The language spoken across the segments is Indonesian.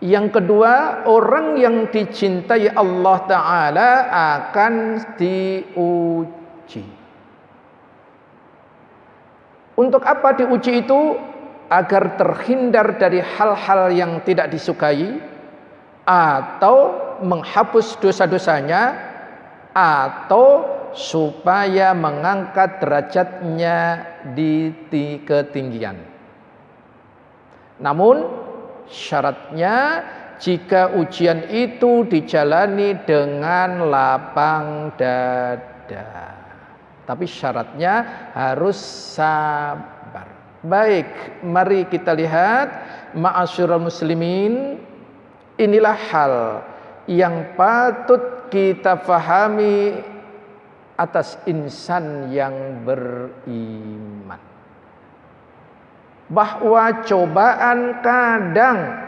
Yang kedua, orang yang dicintai Allah Ta'ala akan diuji. Untuk apa diuji itu? Agar terhindar dari hal-hal yang tidak disukai, atau menghapus dosa-dosanya, atau supaya mengangkat derajatnya di ketinggian. Namun syaratnya jika ujian itu dijalani dengan lapang dada. Tapi syaratnya harus sabar. Baik, mari kita lihat ma'asyiral muslimin, inilah hal yang patut kita fahami atas insan yang beriman. Bahwa cobaan kadang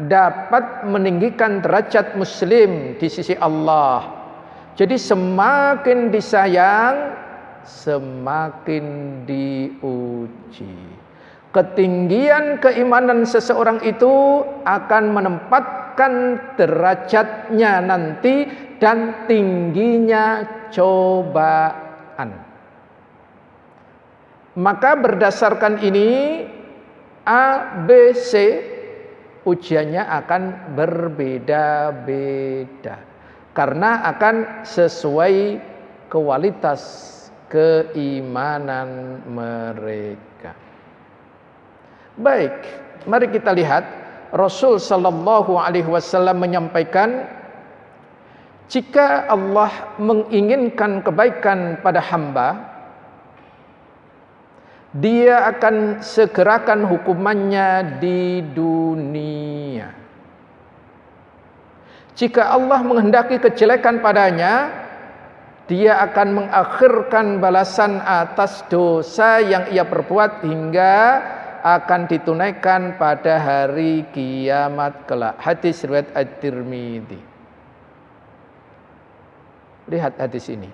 dapat meninggikan derajat muslim di sisi Allah. Jadi semakin disayang, semakin diuji. Ketinggian keimanan seseorang itu akan menempatkan derajatnya nanti dan tingginya cobaan. Maka berdasarkan ini A, B, C ujiannya akan berbeda-beda karena akan sesuai kualitas keimanan mereka. Baik, mari kita lihat Rasul sallallahu alaihi wasallam menyampaikan, jika Allah menginginkan kebaikan pada hamba, Dia akan segerakan hukumannya di dunia. Jika Allah menghendaki kejelekan padanya, Dia akan mengakhirkan balasan atas dosa yang ia perbuat hingga akan ditunaikan pada hari kiamat kelak. Hadis riwayat At-Tirmidzi. Lihat hadis ini.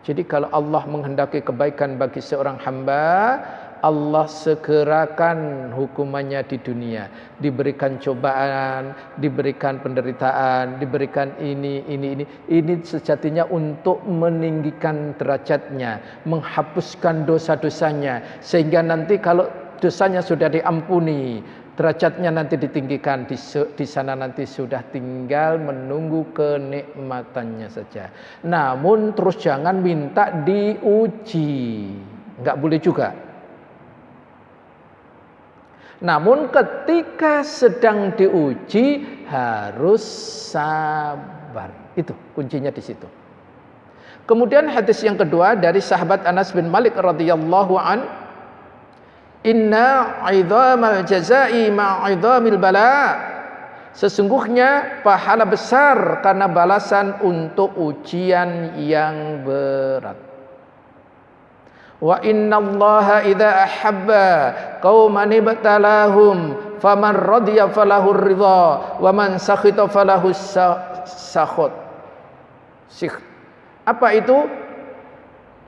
Jadi kalau Allah menghendaki kebaikan bagi seorang hamba, Allah segerakan hukumannya di dunia. Diberikan cobaan, diberikan penderitaan, diberikan ini. Ini sejatinya untuk meninggikan derajatnya, menghapuskan dosa-dosanya. Sehingga nanti kalau dosanya sudah diampuni, derajatnya nanti ditinggikan, di sana nanti sudah tinggal menunggu kenikmatannya saja. Namun terus jangan minta diuji, nggak boleh juga. Namun ketika sedang diuji harus sabar. Itu kuncinya di situ. Kemudian hadis yang kedua dari sahabat Anas bin Malik radhiyallahu an, inna 'idhamal jazaa'i ma'idhamil bala. Sesungguhnya pahala besar karena balasan untuk ujian yang berat. Wa innallaha idza ahabba qauman ibtalahum faman radiya falahu ridha wa man sakhita falahu sakhut. Apa itu?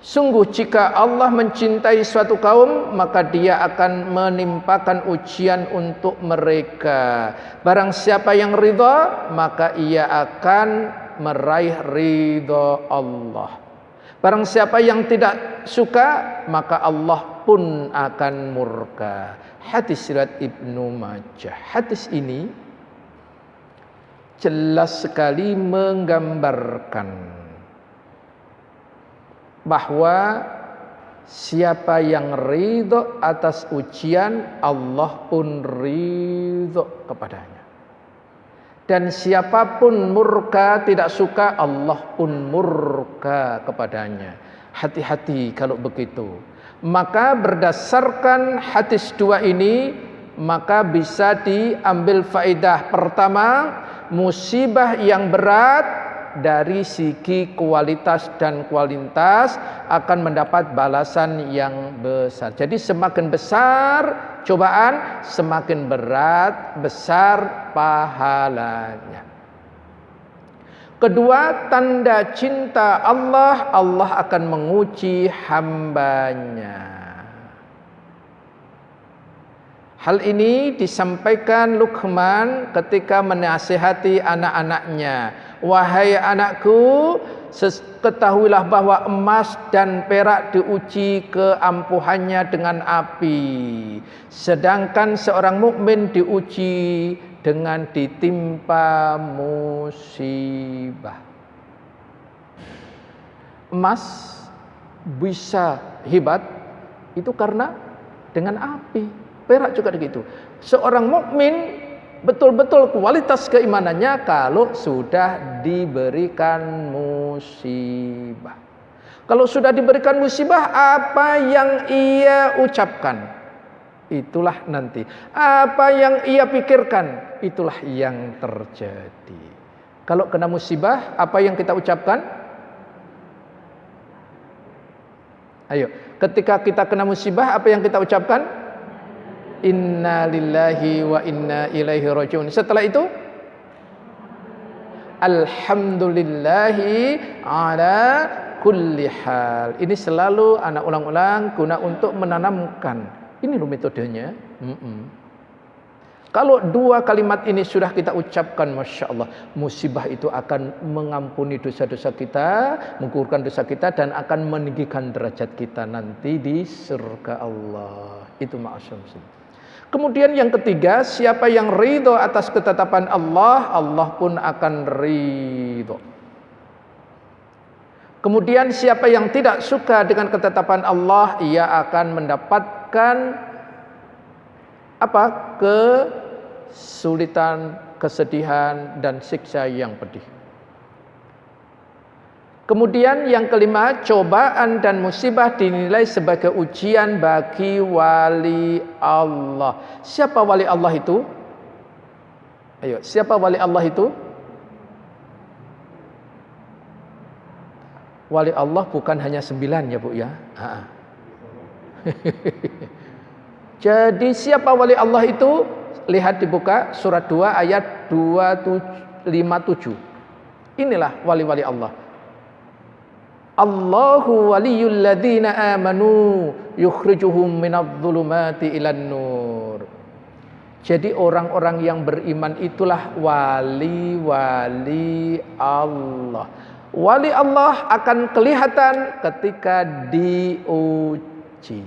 Sungguh jika Allah mencintai suatu kaum, maka Dia akan menimpakan ujian untuk mereka. Barang siapa yang ridha, maka ia akan meraih ridha Allah. Barang siapa yang tidak suka, maka Allah pun akan murka. Hadis riwayat Ibnu Majah. Hadis ini jelas sekali menggambarkan bahwa siapa yang ridho atas ujian, Allah pun ridho kepadanya. Dan siapapun murka, tidak suka, Allah pun murka kepadanya. Hati-hati kalau begitu. Maka berdasarkan hadis dua ini, maka bisa diambil faedah. Pertama, musibah yang berat dari segi kualitas dan kualitas akan mendapat balasan yang besar. Jadi semakin besar cobaan, semakin berat, besar pahalanya. Kedua, tanda cinta Allah, Allah akan menguji hambanya. Hal ini disampaikan Luqman ketika menasihati anak-anaknya. Wahai anakku, ketahuilah bahwa emas dan perak diuji keampuhannya dengan api. Sedangkan seorang mukmin diuji dengan ditimpa musibah. Emas bisa hebat itu karena dengan api. Perak juga begitu. Seorang mukmin betul-betul kualitas keimanannya kalau sudah diberikan musibah. Kalau sudah diberikan musibah, apa yang ia ucapkan, itulah nanti. Apa yang ia pikirkan, itulah yang terjadi. Kalau kena musibah, apa yang kita ucapkan? Ayo, ketika kita kena musibah, apa yang kita ucapkan? Inna lillahi wa inna ilaihi rajiun. Setelah itu alhamdulillahi ala kulli hal. Ini selalu anak ulang-ulang guna untuk menanamkan. Ini loh metodenya. Kalau dua kalimat ini sudah kita ucapkan, Masya Allah, musibah itu akan mengampuni dosa-dosa kita, menggugurkan dosa kita, dan akan meninggikan derajat kita nanti di surga Allah. Itu ma'asyam. Kemudian yang ketiga, siapa yang ridho atas ketetapan Allah, Allah pun akan ridho. Kemudian siapa yang tidak suka dengan ketetapan Allah, ia akan mendapatkan kesulitan, kesedihan, dan siksa yang pedih. Kemudian yang kelima, cobaan dan musibah dinilai sebagai ujian bagi wali Allah. Siapa wali Allah itu? Ayo, siapa wali Allah itu? Wali Allah bukan hanya 9 ya Bu ya. Jadi siapa wali Allah itu? Lihat dibuka surat 2 ayat 257. Inilah wali-wali Allah. Allahu waliyul ladzina amanu yukhrijuhum minadh-dhulumati ilan nur. Jadi orang-orang yang beriman itulah wali-wali Allah. Wali Allah akan kelihatan ketika diuji.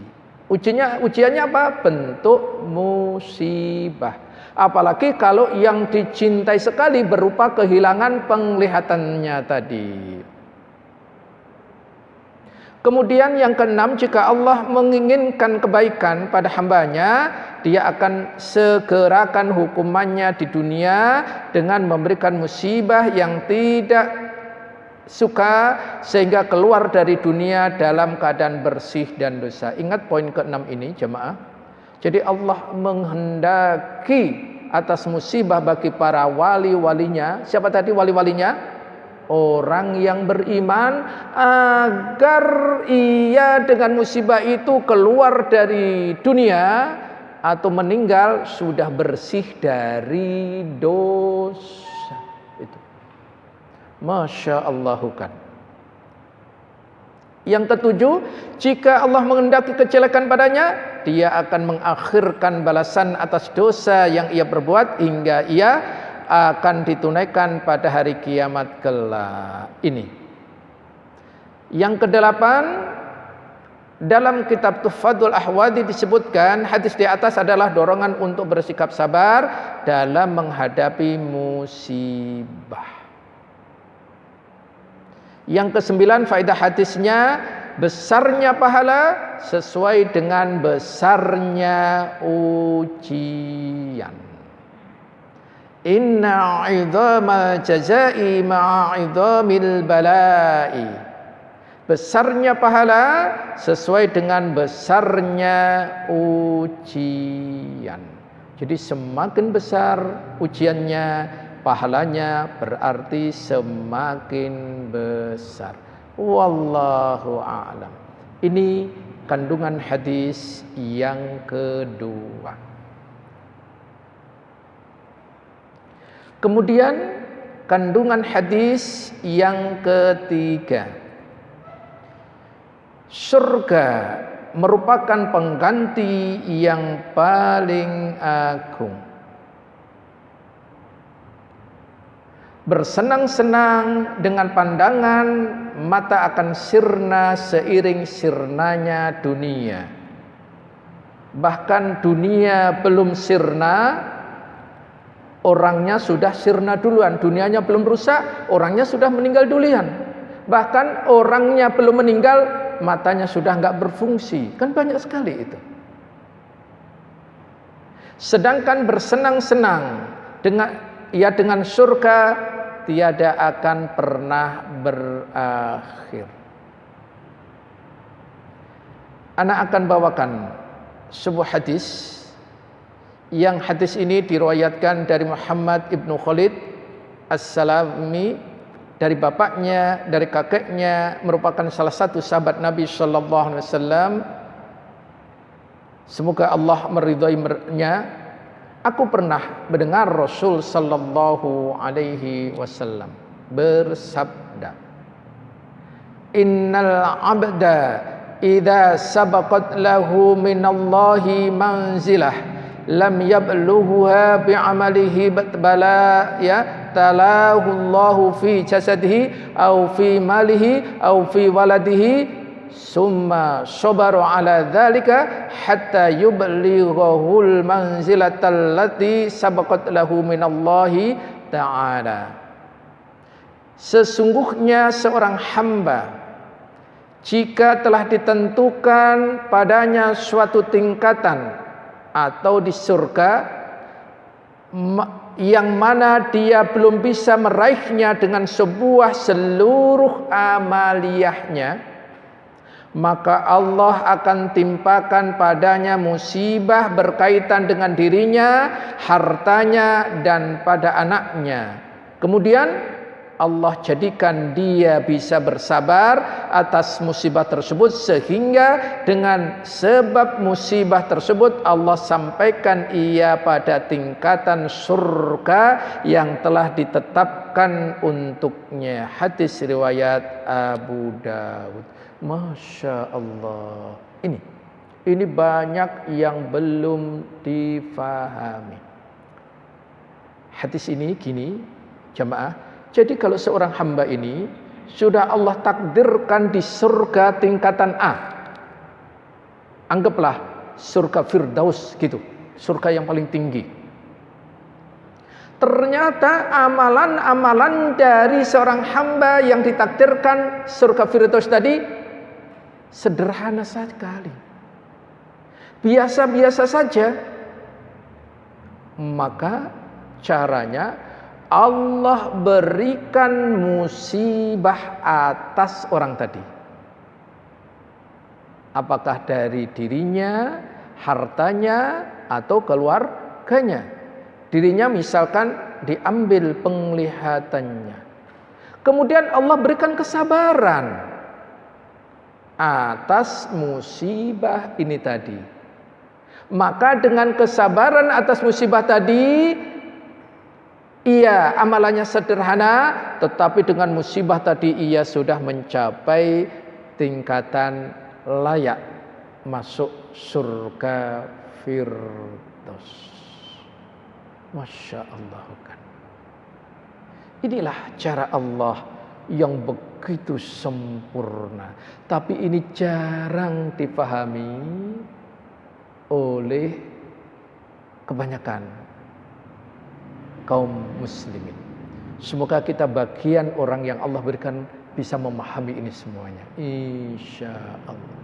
Ujiannya apa? Bentuk musibah. Apalagi kalau yang dicintai sekali berupa kehilangan penglihatannya tadi. Kemudian yang keenam, jika Allah menginginkan kebaikan pada hambanya, Dia akan segerakan hukumannya di dunia dengan memberikan musibah yang tidak suka sehingga keluar dari dunia dalam keadaan bersih dan dosa. Ingat poin keenam ini jemaah. Jadi Allah menghendaki atas musibah bagi para wali-walinya. Siapa tadi wali-walinya? Orang yang beriman, agar ia dengan musibah itu keluar dari dunia atau meninggal sudah bersih dari dosa. Itu. Masya Allah kan. Yang ketujuh, jika Allah menghendaki kejelekan padanya, Dia akan mengakhirkan balasan atas dosa yang ia perbuat hingga ia akan ditunaikan pada hari kiamat kelak. Ini. Yang kedelapan, dalam kitab Tuhfatul Ahwadi disebutkan hadis di atas adalah dorongan untuk bersikap sabar dalam menghadapi musibah. Yang kesembilan, faedah hadisnya, besarnya pahala sesuai dengan besarnya ujian. Inna 'idhamal jazaa'i ma'a 'idhamil bala'i. Besarnya pahala sesuai dengan besarnya ujian. Jadi semakin besar ujiannya, pahalanya berarti semakin besar. Wallahu a'lam. Ini kandungan hadis yang kedua. Kemudian kandungan hadis yang ketiga. Surga merupakan pengganti yang paling agung. Bersenang-senang dengan pandangan mata akan sirna seiring sirnanya dunia. Bahkan dunia belum sirna, orangnya sudah sirna duluan. Dunianya belum rusak, orangnya sudah meninggal duluan. Bahkan orangnya belum meninggal, matanya sudah enggak berfungsi. Kan banyak sekali itu. Sedangkan bersenang-senang dengan surga tiada akan pernah berakhir. Anak akan bawakan sebuah hadis, yang hadis ini diriwayatkan dari Muhammad ibnu Khalid As-Salami, dari bapaknya, dari kakeknya, merupakan salah satu sahabat Nabi sallallahu alaihi wasallam. Semoga Allah meridhoinya. Aku pernah mendengar Rasul sallallahu alaihi wasallam bersabda, "Innal 'abda idza sabaqat lahu minallahi manzilah lam yablughuha bi'amalihi bala ya talahu Allahu fi jasadihi aw fi malihi aw fi waladihi summa sabaru ala dzalika hatta yublighul manzilatal lati sabaqat lahu minallahi ta'ala." Sesungguhnya seorang hamba, jika telah ditentukan padanya suatu tingkatan atau di surga yang mana dia belum bisa meraihnya dengan seluruh amaliyahnya, maka Allah akan timpakan padanya musibah berkaitan dengan dirinya, hartanya, dan pada anaknya. Kemudian Allah jadikan dia bisa bersabar atas musibah tersebut, sehingga dengan sebab musibah tersebut Allah sampaikan ia pada tingkatan surga yang telah ditetapkan untuknya. Hadis riwayat Abu Dawud. Masya Allah. Ini banyak yang belum difahami. Hadis ini gini, jamaah. Jadi kalau seorang hamba ini sudah Allah takdirkan di surga tingkatan A, anggaplah surga Firdaus gitu, surga yang paling tinggi. Ternyata amalan-amalan dari seorang hamba yang ditakdirkan surga Firdaus tadi sederhana sekali, biasa-biasa saja. Maka caranya Allah berikan musibah atas orang tadi. Apakah dari dirinya, hartanya, atau keluarganya. Dirinya misalkan diambil penglihatannya. Kemudian Allah berikan kesabaran atas musibah ini tadi. Maka dengan kesabaran atas musibah tadi, ia amalannya sederhana, tetapi dengan musibah tadi ia sudah mencapai tingkatan layak masuk surga Firdaus. Masya Allah kan. Inilah cara Allah yang begitu sempurna. Tapi ini jarang dipahami oleh kebanyakan kaum muslimin. Semoga kita bagian orang yang Allah berikan bisa memahami ini semuanya, insya Allah.